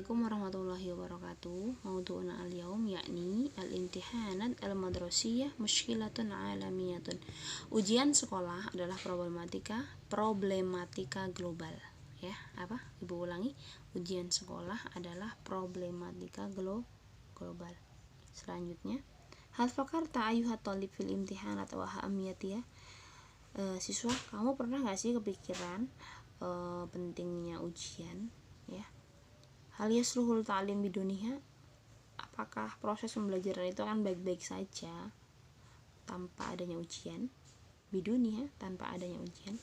Assalamualaikum warahmatullahi wabarakatuh. Maudu'una al-yaum yakni al-imtihanat al-madrasiyah mushkilatun alamiyatun. Ujian sekolah adalah problematika global. Ya, apa? Ibu ulangi. Ujian sekolah adalah problematika global. Selanjutnya, hal fakarta ayyuhat talib fil imtihanat wa ahamiyatiyah. Siswa, kamu pernah gak sih kepikiran pentingnya ujian? Ya. Hal yasluhul ta'lim biduniha, apakah proses pembelajaran itu akan baik-baik saja tanpa adanya ujian? Biduniha, tanpa adanya ujian.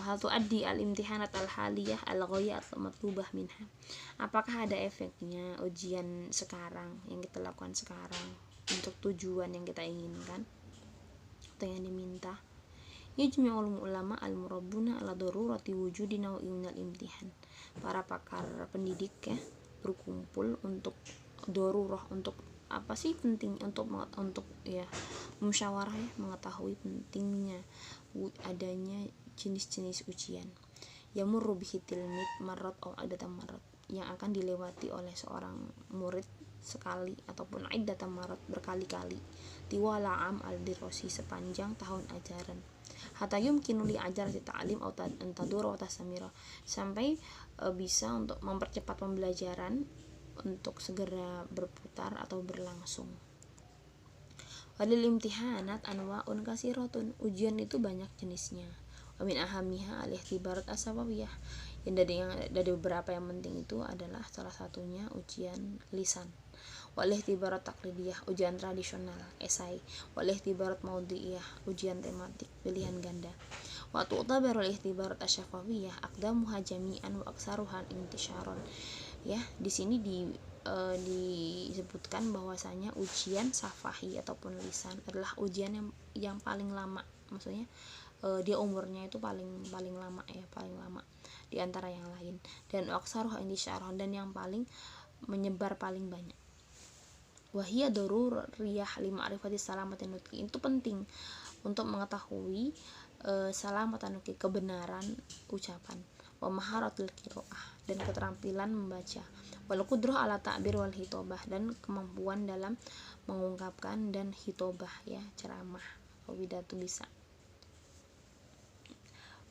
Wa hal tuaddi al-imtihanat al-haliyah al-ghayat matlubah minha, apakah ada efeknya ujian sekarang yang kita lakukan sekarang untuk tujuan yang kita inginkan atau yang diminta? Yajma'ul ulama al-murabbuna ala darurati wujudi naw'in minal imtihan. Para pakar pendidik ya berkumpul untuk darurah, untuk apa sih penting, untuk ya musyawarah ya, mengetahui pentingnya adanya jenis-jenis ujian. Yamurru bihi tilmid marrat aw adatan marrat, yang akan dilewati oleh seorang murid sekali ataupun iddatan marrat, berkali-kali, tiwala am al-dirasi, sepanjang tahun ajaran. Hatta yumkinu li ajarati ta'lim atau antadura wa tasamira, sampai bisa untuk mempercepat pembelajaran untuk segera berputar atau berlangsung. Walil imtihanat anwa'un kasiratun, ujian itu banyak jenisnya. Wa min ahamiha al-ikhtibarat as-sabawiyah, yang dari beberapa yang penting itu adalah salah satunya ujian lisan. Wal ikhtibarat taqlidiyah, ujian tradisional, esai. Wal ikhtibarat maudhi'iyah, ujian tematik, pilihan ganda. Wa tu'tabarul ikhtibarat asyafawiyah aqdamuha jami'an wa aksaruhan intisyaron. Ya, di sini disebutkan bahwasanya ujian safahi ataupun lisan adalah ujian yang paling lama. Maksudnya dia umurnya itu paling lama ya, paling lama di antara yang lain. Dan aksaruha intisyaron, dan yang paling menyebar paling banyak. Wahia daruriyah li ma'rifati salamatin nutqi, itu penting untuk mengetahui salamatan nutqi, kebenaran ucapan. Wa maharatul qiraah, dan keterampilan membaca. Wal qudrah ala ta'bir wal hitobah, dan kemampuan dalam mengungkapkan dan hitobah ya, ceramah atau pidato bisa.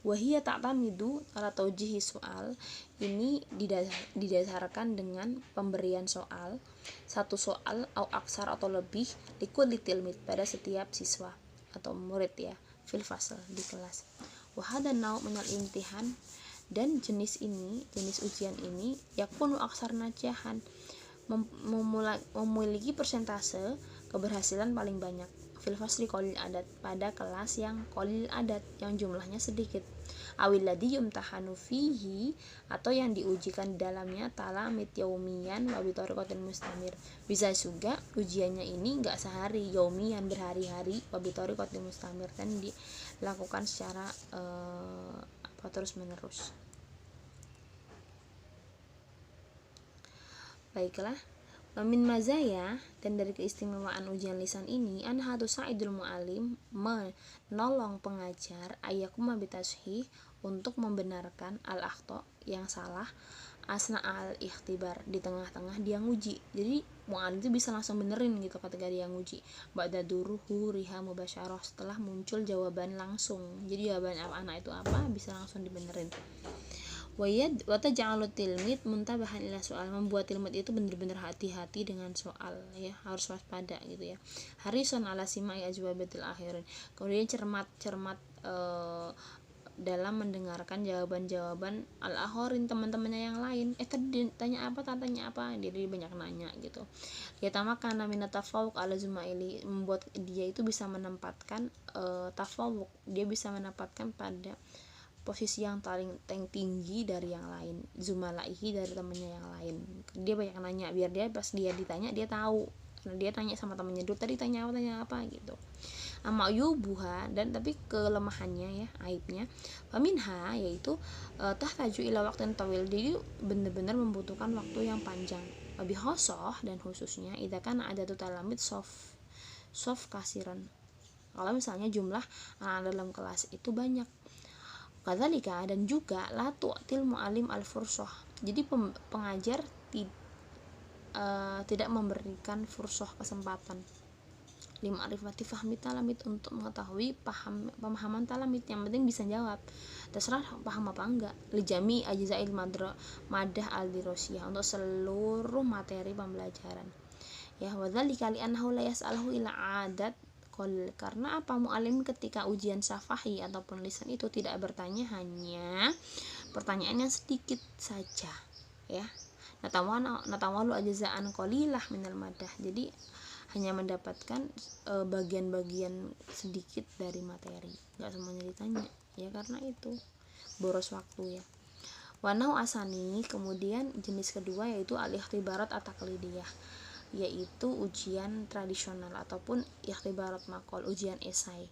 Wahia ta'tamidu ala taujihi soal, ini didasarkan dengan pemberian soal, satu soal au aksar atau lebih, likulli tilmid, pada setiap siswa atau murid ya, fil fasl, di kelas. Wahada nau' minal imtihan, dan jenis ujian ini yakunu aksar najahan, memiliki persentase keberhasilan paling banyak, fil fasli qalil adat, pada kelas yang qalil adat, yang jumlahnya sedikit. Awil ladzi yumtahanu fihi, atau yang diujikan dalamnya talamid yaumiyan wa bi tariqatin mustamir, bisa juga ujiannya ini enggak sehari, yaumiyan, berhari-hari, wa bi tariqatin mustamir, dan dilakukan secara terus menerus. Baiklah, min mazaya, dan dari keistimewaan ujian lisan ini, anhatu sa'idul mu'alim, menolong pengajar, ayakuma bitashih, untuk membenarkan al-akhta, yang salah, asna al-ikhtibar, di tengah-tengah dia nguji. Jadi mu'alim itu bisa langsung benerin gitu ketika dia nguji. Ba'da duruhu riha mubasyarah, setelah muncul jawaban langsung. Jadi jawaban anak itu apa, bisa langsung dibenerin. Wata ja'alut tilmid muntabahan ila soal, membuat tilmid itu benar-benar hati-hati dengan soal ya, harus waspada gitu ya. Harison ala sima'i ajwabatil akhirin, kemudian cermat dalam mendengarkan jawaban-jawaban al-akhirin, teman-temannya yang lain. Tadi tanya apa, jadi banyak nanya gitu. Ya tamakana minat tafawuq ala zumaili, membuat dia itu bisa menempatkan tafawuq, dia bisa menempatkan pada posisi yang paling tinggi dari yang lain, zumalaihi, dari temannya yang lain. Dia banyak nanya biar dia pas dia ditanya dia tahu, karena dia tanya sama temannya dulu, tadi tanya apa gitu. Amma yubuha, dan tapi kelemahannya ya, aibnya, faminha, yaitu tahtaju ila waqtin tawil, jadi benar-benar membutuhkan waktu yang panjang. Wabi khosoh, dan khususnya idza kana adatu talamid sof kasiran, kalau misalnya jumlah anak dalam kelas itu banyak. Kadzalika, dan juga la tu'til mu'alim al-fursah, Jadi pengajar tidak memberikan fursoh, kesempatan lima'rifati fahmi talamid, untuk mengetahui pemahaman talamid. Yang penting bisa jawab, terserah paham apa enggak. Lijami ajzail madah al-dirosiyah, untuk seluruh materi pembelajaran. Ya, wadzalika li annahu la yas'aluhu ila adat qol, karena apa, mu'alim ketika ujian syafahi ataupun lisan itu tidak bertanya hanya pertanyaan yang sedikit saja, ya. Natawalu ajza'an qalilah minal madah, jadi hanya mendapatkan bagian-bagian sedikit dari materi, nggak semuanya ditanya, ya karena itu boros waktu, ya. Wanau asani, kemudian jenis kedua yaitu al-ikhtibarat at-taqlidiyah, yaitu ujian tradisional ataupun ikhtibarat maqal, ujian esai.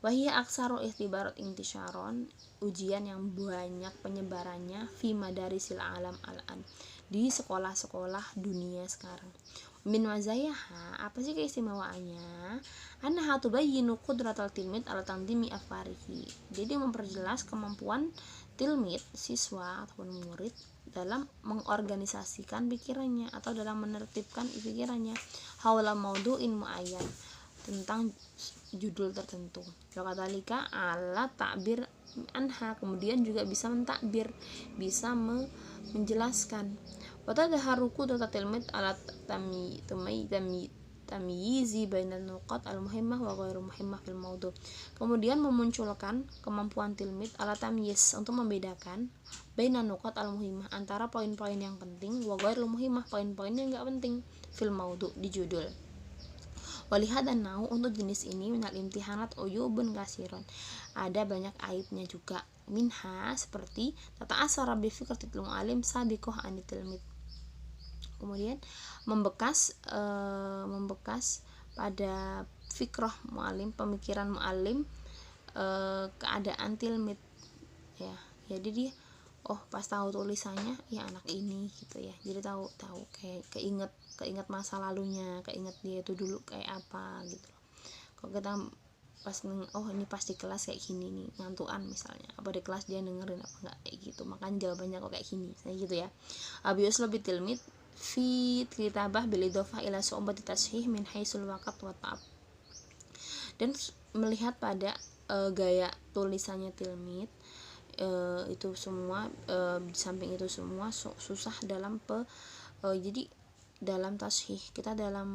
Wahia aksarul ikhtibarat intisyaron, ujian yang banyak penyebarannya fi madarisil alam al-an, di sekolah-sekolah dunia sekarang. Min mazayaha, apa sih keistimewaannya? Annaha tubayyinu qudratal tilmid ala tandimi afarihi, jadi memperjelas kemampuan tilmid, siswa ataupun murid, dalam mengorganisasikan pikirannya atau dalam menertibkan pikirannya haula maudu'in muayyan, tentang judul tertentu. Wakadzalika ala ta'bir anha, kemudian juga bisa mentakbir, bisa menjelaskan. Watadharu qudratul tilmid ala tamyizi bainal nuqat al-muhimmah wa ghairu muhimmah fil mawdu'. Kemudian memunculkan kemampuan tilmid ala tamyiz, untuk membedakan bainan nuqat al-muhimmah, antara poin-poin yang penting, wa ghairu muhimmah, poin-poin yang enggak penting, fil mawdu', di judul. Walihada nau, untuk jenis ini, minal imtihanat uyubun kasiron, ada banyak aibnya juga. Minha, seperti tata asara bi fikratil mu'alim sabiqoh anitilmid, kemudian membekas pada fikroh mu'alim, pemikiran mu'alim, keadaan tilmid, ya. Jadi dia pas tahu tulisannya, ya anak ini gitu, ya. Jadi tahu kayak keinget masa lalunya, keinget dia itu dulu kayak apa gitu. Kalau kita pas ini pas di kelas kayak gini nih, ngantuan misalnya, apa di kelas dia dengerin apa enggak, kayak gitu, makanya jawabannya kok kayak gini, misalnya gitu, ya. Abius lebih tilmid fi kitabah bil idhofah ila su'bati tashih min haisul waqt wa ta'ab, dan melihat pada gaya tulisannya tilmid, itu semua, di samping itu semua susah dalam jadi dalam tashih, kita dalam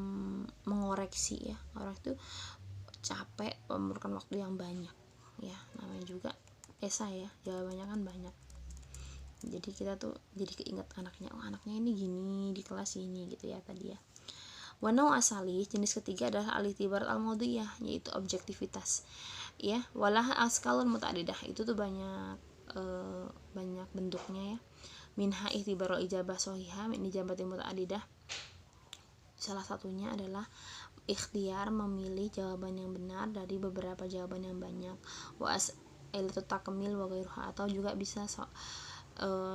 mengoreksi, ya. Orang itu capek, memerlukan waktu yang banyak, ya. Namanya juga esai, ya, jawabannya kan banyak. Jadi kita tuh jadi keinget anaknya, anaknya ini gini di kelas ini gitu, ya, tadi, ya. Wanau asali, jenis ketiga adalah al-i'tibarat al-maudiyah, yaitu objektivitas, ya. Walah askalun muta'adidah, itu tuh banyak bentuknya, ya. Minha i'tibarul ijabah shahihah min ijabati muta'adidah, salah satunya adalah ikhtiar, memilih jawaban yang benar dari beberapa jawaban yang banyak. Wa as'ilatu takmil wa ghairuha, atau juga bisa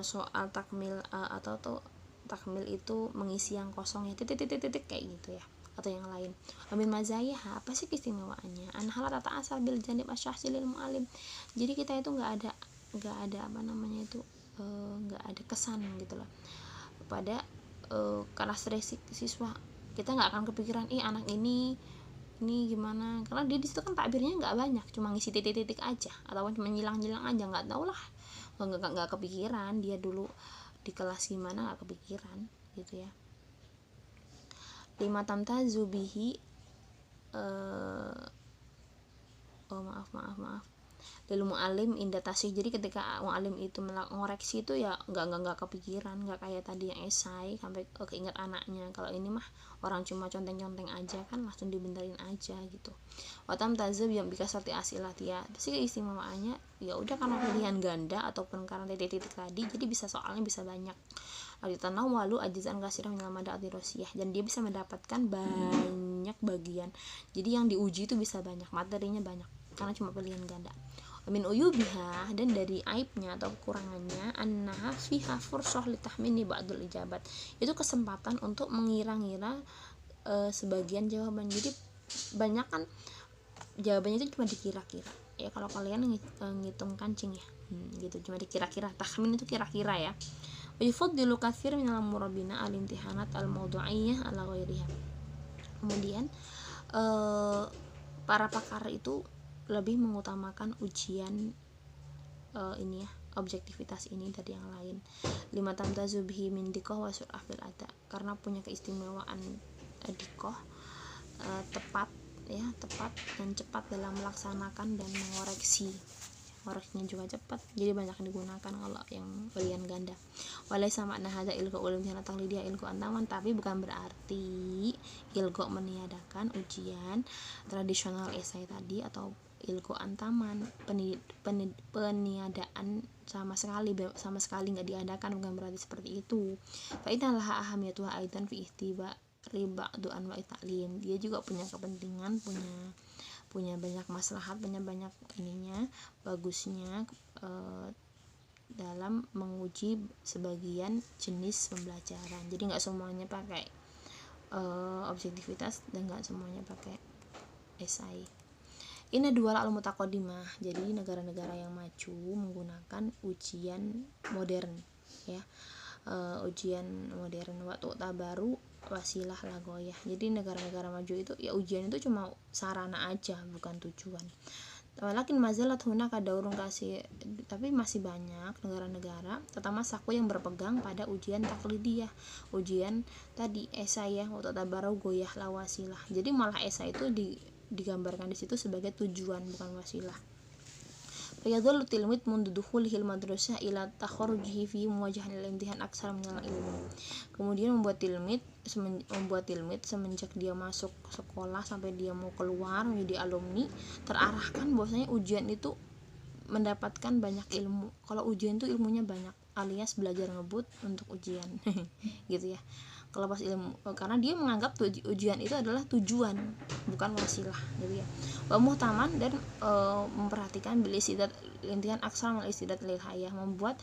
soal takmil, atau tuh takmil itu mengisi yang kosong, ya, titik kayak gitu, ya, atau yang lain. Amin mazayah, apa sih keistimewaannya? Anhala tata asal bil janib asyahsi lil mu'alim, jadi kita itu nggak ada apa namanya itu, nggak ada kesan gitu loh pada karakteristik siswa. Kita nggak akan kepikiran anak ini gimana, karena dia di situ kan takbirnya nggak banyak, cuma ngisi titik-titik aja, ataupun cuma nyilang-nyilang aja, nggak tahu lah, nggak kepikiran dia dulu di kelas gimana, nggak kepikiran gitu, ya. 5 tamtazu bihi, maaf lil mu'alim inda tasih, jadi ketika mu'alim itu mengoreksi itu, ya nggak kepikiran, nggak kayak tadi yang esai sampai keinget anaknya. Kalau ini mah orang cuma conteng-conteng aja kan, langsung dibenerin aja gitu. Watam tazab yang bisa seperti asilat, ya. Terus keistimewaannya, ya udah, karena pilihan ganda ataupun karena titik-titik tadi, jadi bisa soalnya bisa banyak. Alitanau walu ajizan kasirah minal mada adirosiyah, dan dia bisa mendapatkan banyak bagian. Jadi yang diuji itu bisa banyak, materinya banyak, karena cuma pilihan ganda. Min uyubiha, dan dari aibnya atau kekurangannya, annaha fiha fursah litahmini ba'dul ijabat, itu kesempatan untuk mengira-ngira sebagian jawaban. Jadi banyak kan jawabannya itu cuma dikira-kira, ya. Kalau kalian ngitung kancing, ya, gitu, cuma dikira-kira. Tahmin itu kira-kira, ya. Yufaddilu katsir minal murabbina al-imtihanat al-mawdu'iyyah ala ghairiha. Kemudian para pakar itu lebih mengutamakan ujian ini ya, objektivitas ini dari yang lain. Lima tamtazu bihi min diqah wa sur'ah fil ada, karena punya keistimewaan diqah, tepat dan cepat dalam melaksanakan dan mengoreksi. Koreksinya juga cepat, jadi banyak digunakan kalau yang pilihan ganda. Walai sama nah ada ilgo ulum tiana taklidiyah ilgo antaman, tapi bukan berarti ilgo meniadakan ujian tradisional esai tadi atau ilgo antaman, peniadaan sama sekali nggak diadakan, bukan berarti seperti itu. Fa inallaha ahamiyatuha aidan fi ihtiba riba du'an wa ta'lim. Dia juga punya kepentingan, punya banyak maslahat, punya banyak ininya, bagusnya dalam menguji sebagian jenis pembelajaran. Jadi nggak semuanya pakai objektivitas dan nggak semuanya pakai esai. Ini dua al mutaqaddimah. Jadi negara-negara yang maju menggunakan ujian modern, ya. Ujian modern waktu tabaru wasilah lagoyah. Jadi negara-negara maju itu ya ujian itu cuma sarana aja, bukan tujuan. Walakin mazalat hunaka daurun kasih, tapi masih banyak negara-negara terutama saku yang berpegang pada ujian taklidiyah, ujian tadi esai ya, waktu tabaru goyah la wasilah. Jadi malah esai itu digambarkan di situ sebagai tujuan, bukan wasilah. Fayadhullu tilmid mundu dukhulihil madrasah ila takharujihi fi muwajahil imtihan aksar minal ilmu. Kemudian membuat tilmid semenjak dia masuk sekolah sampai dia mau keluar menjadi alumni, terarahkan bahwasanya ujian itu mendapatkan banyak ilmu. Kalau ujian itu ilmunya banyak, alias belajar ngebut untuk ujian gitu ya. Kalau pas ilmu, karena dia menganggap ujian itu adalah tujuan, bukan wasilah gitu ya. Wa muhtaman, dan memperhatikan bil istidat intian aksar mal istidat lil hayah, membuat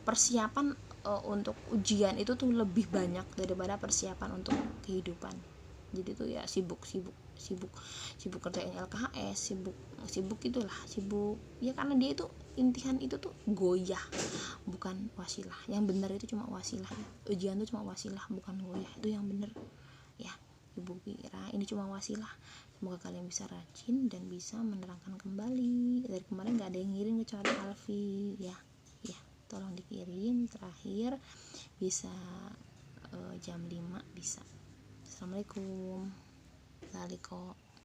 persiapan untuk ujian itu tuh lebih banyak daripada persiapan untuk kehidupan. Jadi tuh ya sibuk kerjain LKS, sibuk ya, karena dia itu intihan itu tuh goyah, bukan wasilah. Yang benar itu cuma wasilah ya. Ujian itu cuma wasilah, bukan goyah. Itu yang benar ya. Ibu kira ini cuma wasilah. Semoga kalian bisa rajin dan bisa menerangkan kembali. Dari kemarin nggak ada yang ngirim kecuali Alfi ya. Tolong dikirim. Terakhir bisa jam 5 bisa. Assalamualaikum. Laliko.